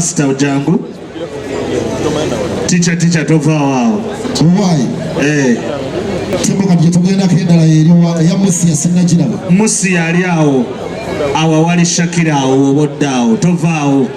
Pastor Ojangu. Teacher tova wao. Why? Tembo kaditogenda kendala yeriwa ya musi yasinna kiraba. Musi yali awo. Awawali Shakira awo boddaawo tovaawo.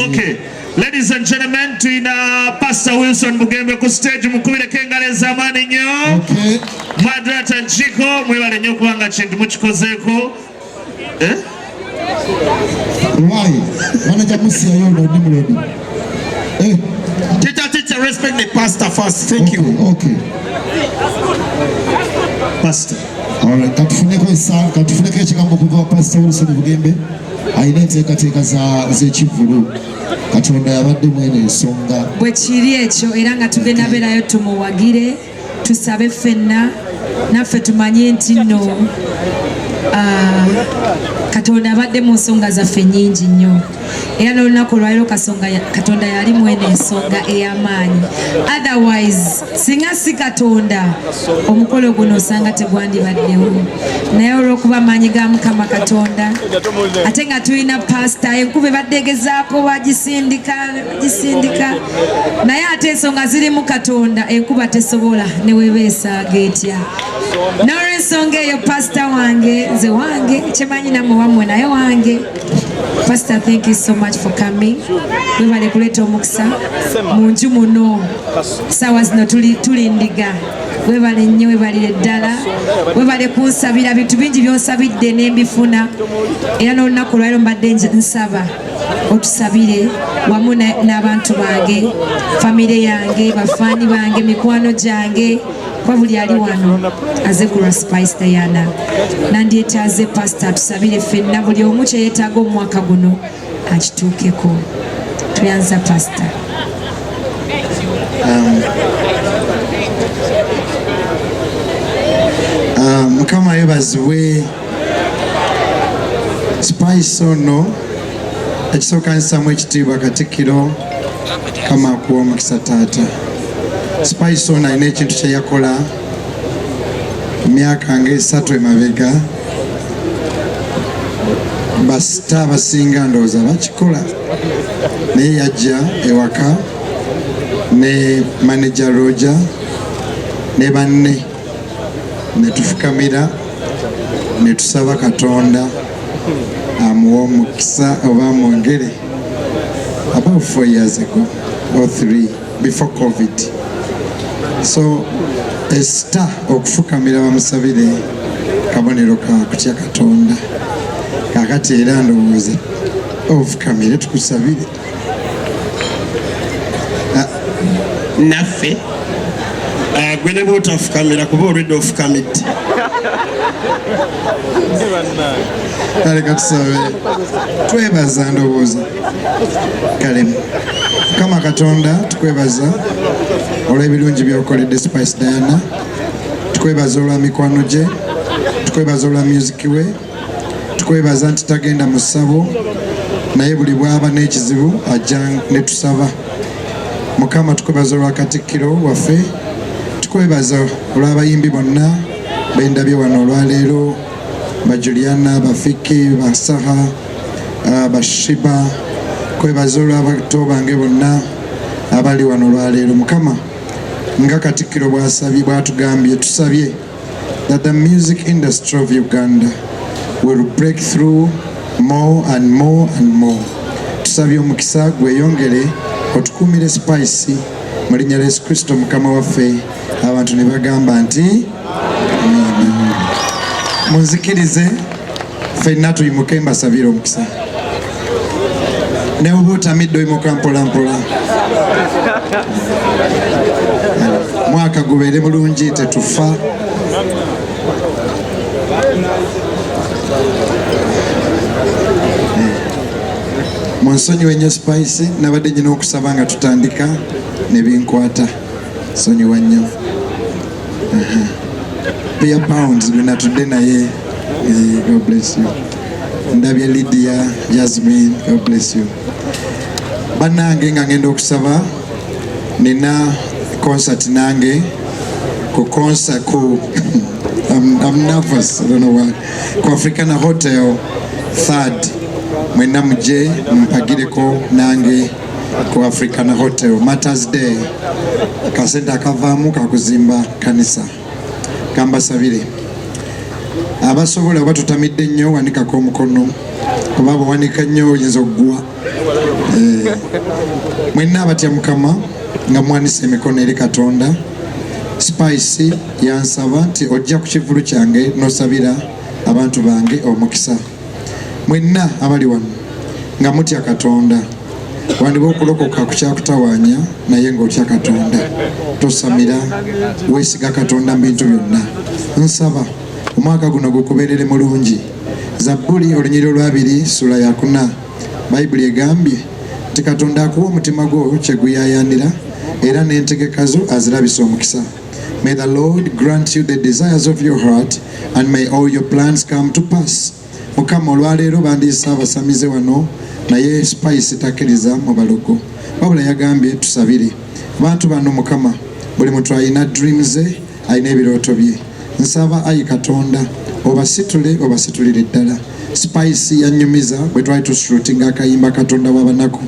Okay. Ladies and gentlemen, tuina Pastor Wilson Bugembe ku stage mukubire kengale zamani nnyo. Okay. Madrata Njiko mwebale nnyo kubanga kintu mukikozeeko. Why? Manager musi ayo ndo nimulodi. Teacher, respect the pastor first. Thank you. Okay. Pastor. Alright, katufuneko ekigambo kuva Pastor Wilson Bugembe. Ayina enteekateeka z'ekivulu. Katonda yabadde mwene ensonga. Bwe kiri ekyo era nga tugenda beerayo tumuwagire, tusabe ffenna, naffe tumanye nti nno Katonda abadde mu nsonga zaffe nnyingi nnyo. Era n'olunaku olwaliro Katonda yali mwene ensonga ey'amaanyi. Otherwise, singa si Katonda, omukolo guno osanga tegwandibaddewo. Naye olw'okuba amaanyi ga Mukama Katonda, ate nga tulina pasita, enkuba ebadde egezaako bagisindika, naye ate ensonga zirimu Katonda, enkuba tesobola ne weeba esaaga etya. N'olw'ensonga eyo pasita wange, nze wange, kyemanyi nammwe wammwe naye wange. Pastor, thank you so much for coming. Webale kuleeta omukisa mu nju muno. Saawa zino tuli ndiga. Webale nnyo, webalire ddala. Webale kunsabira bintu bingi by'onsabidde n'embifuna. Era n'olunaku olwaliro mbadde nsaba otusabire wamu n'abantu bange, famire yange, bafaani bange, mikwano gyange. Kwa buli ali wano aze ku Spice Diana nandyetaaze pastor tusabire ffenna buli omu kye yeetaaga omwaka guno akituukeko. Tuyanza pastor. Mukama yeebazibwe. Spice ono ekisooka nsaamu ekitiibwa Katikkiro Kama akuwa omukisa taata. Spice ono alina ekintu kye yakola emyaka nga 3 emabega. Basita abasinga ndowooza bakikola, naye yajja ewaka ne manager Roger ne banne ne tufukamira ne tusaba Katonda amuwa omukisa oba amwongere. About 4 years ago or 3 before COVID. So a star okufukamira bamusabire kabonero ka kutya Katonda. Kakati era ndowooza ofukamire tukusabire. Naffe gwe ne bw'otafukamira kuba olwedde ofukamidde. Kale katusabe twebaza ndowooza kale Mukama Katonda tukwebaza olw'ebirungi by'okoledde Spice Diana, tukwebaza olwa mikwano gye, tukwebaza olwa music we, tukwebaza nti tagenda mu ssabo naye buli bw'aba n'ekizibu ajja ne tusaba. Mukama tukwebaza olwa Katikkiro waffe, tukwebaza olw'abayimbi bonna bendabye wano olwaleero, ba Juliana, ba Fiki, ba Saha, ba Shiba, kwebaza olw'abato bange bonna abali wano olwaleero. Mukama nga Katikkiro bw'atugambye tusabye that the music industry of Uganda will break through more and more and more. Tusabye omukisa gweyongere otukuumire Spice mu linnya lya Yesu Kristo Mukama waffe. Abantu ne bagamba nti munzikirize ffenna tuyimuke mbasabire omukisa. Ne oba otamidde oyimuka mpola mpola. Mwaka gubeere bulungi tetufa. Munsonyiwe nnyo Spice, nabadde nyina okusaba nga tutandika ne binkwata. Nsonyiwa nnyo. Pia pounds gwe natudde naye. God bless you. Ndabye Lydia, Jasmine, God bless you. Bannange nga ngenda okusaba nina concert nange ku concert ku I'm nervous, I don't know why. Ku Africana Hotel 3rd mwenna muje mpagireko nange ku African Hotel Matters Day kasente akavaamu kakuzimba kanisa kambasabire abasobola oba tutamidde nnyo wanikako omukono kuba bwewanika nnyo oyinza okuggwa mwenna abatya Mukama nga mwanisa emikono eri Katonda. Spice yansaba nti ojja ku kivulu kyange nosabira abantu bange omukisa. Mwenna abali wano nga mutya Katonda wandiba okulokoka ku kyakutawaanya naye ng'otya Katonda tosamira weesiga Katonda mu bintu byonna. Nsaba omwaka guno gukubeerere mulungi. Zabbuli olunyiri olwabiri sula yakuna Bayibuli egambye nti Katonda akuwa omutima gwo kye guyayaanira era n'entegeka zo azirabisa omukisa. May the Lord grant you the desires of your heart and may all your plans come to pass. Mukama olwaleero bandiisa abasamize wano naye Spice takkiriza mu balogo wabula yagambye tusabire abantu bano. Mukama buli muntu alina dreams ze alina ebirooto bye. Nsaba ayi Katonda obasitulire ddala. Spice yanyumiza bwe twali tushootinga akayimba Katonda w'abanaku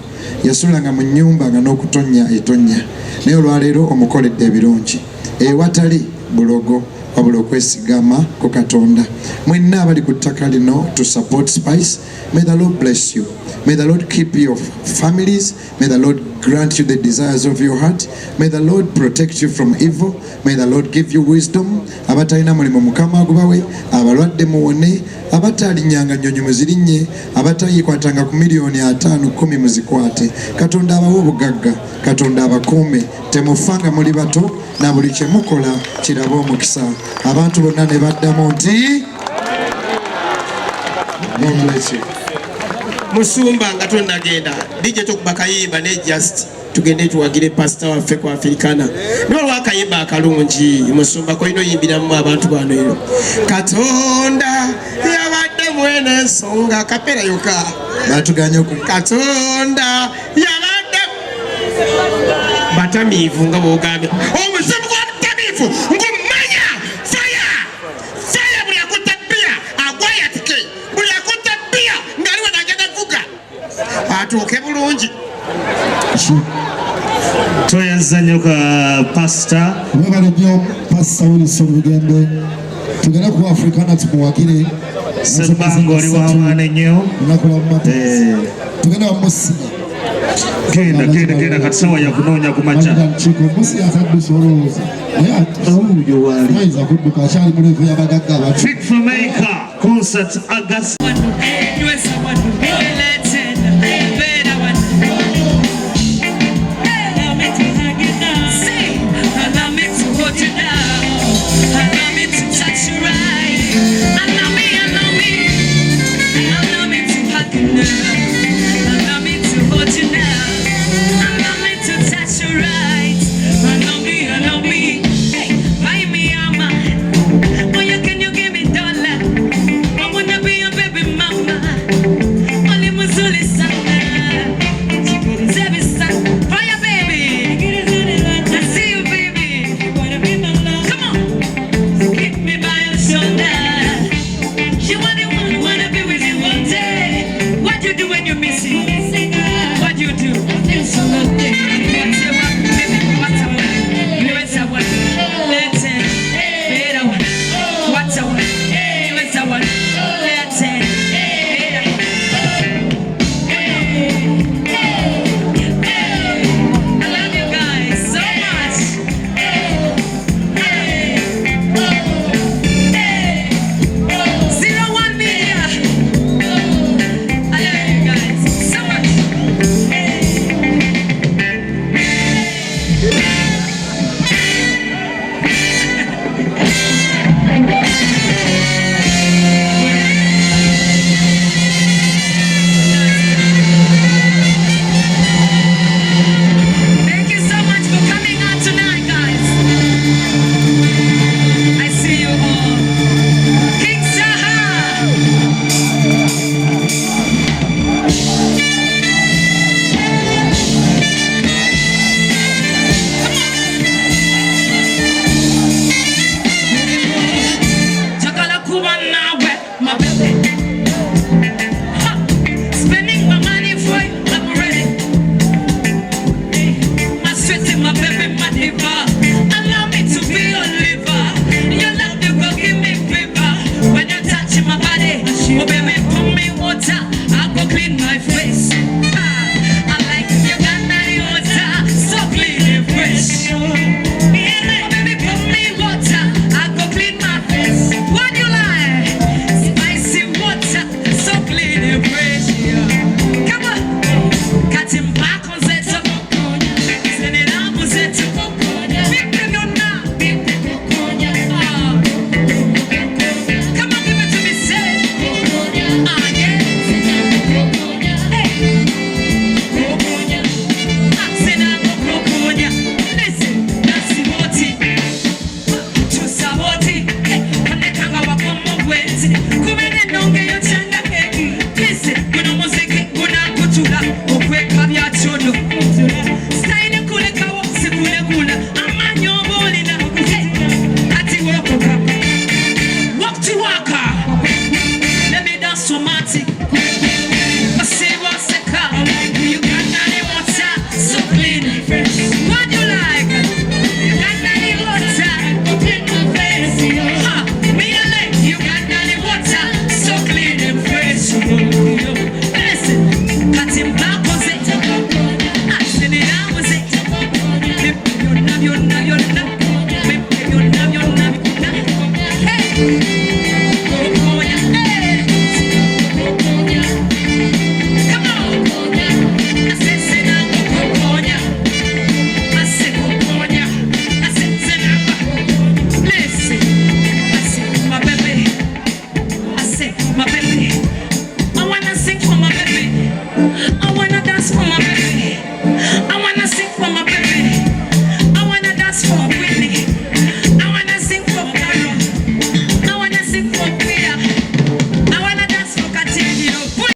yasulanga mu nnyumba nga n'okutonnya etonnya naye olwaleero omukoledde ebirungi ewatali bulogo wabula okwesigama ku Katonda. Mwenna abali ku ttaka lino to support Spice, may the Lord bless you. May the Lord keep your families. May the Lord grant you the desires of your heart. May the Lord protect you from evil. May the Lord give you wisdom. Abatalina mulimu Mukama agubawe, abalwadde muwone, abatalinyanga nnyonyi muzirinnye, abatayikwatanga ku miliyoni 5-10 muzikwate. Katonda abawe obugagga, Katonda abakuume, temufanga muli bato na buli kye mukola kiraba omukisa. Abantu bonna ne baddamu nti God bless you. Musumba nga tonnagenda DJ tokuba kayimba ne just tugende tuwagire pastor waffe ku Africana nolwa kayimba akalungi Musumba ko ino yimbiramu abantu bano ino Katonda yabadde mwene ensonga kapera yoka batuganya ku Katonda yabadde batamiivu nga bwogambye omuzimu gwa batamiivu ngumanya fire buli akutte bbiya agwayatike buli akutte bbiya ngaliwe nagenda vuga atuuke bulungi. Toyazza nnyo ka pastor. Mwebale nnyo Pastor Wilson Bugembe. Tugenda ku Africana tumuwagire. Ssebbanga oli w'amaanyi ennyo. Lunaku lwa Mata. Tugenda wamusiga. Genda katisawa yakunoonya ku makya. Musi ataddusa olowooza. Awuyo waali. Ayinza kudduka akyali mu levu y'abagagga abato. Trick for Maker concert August.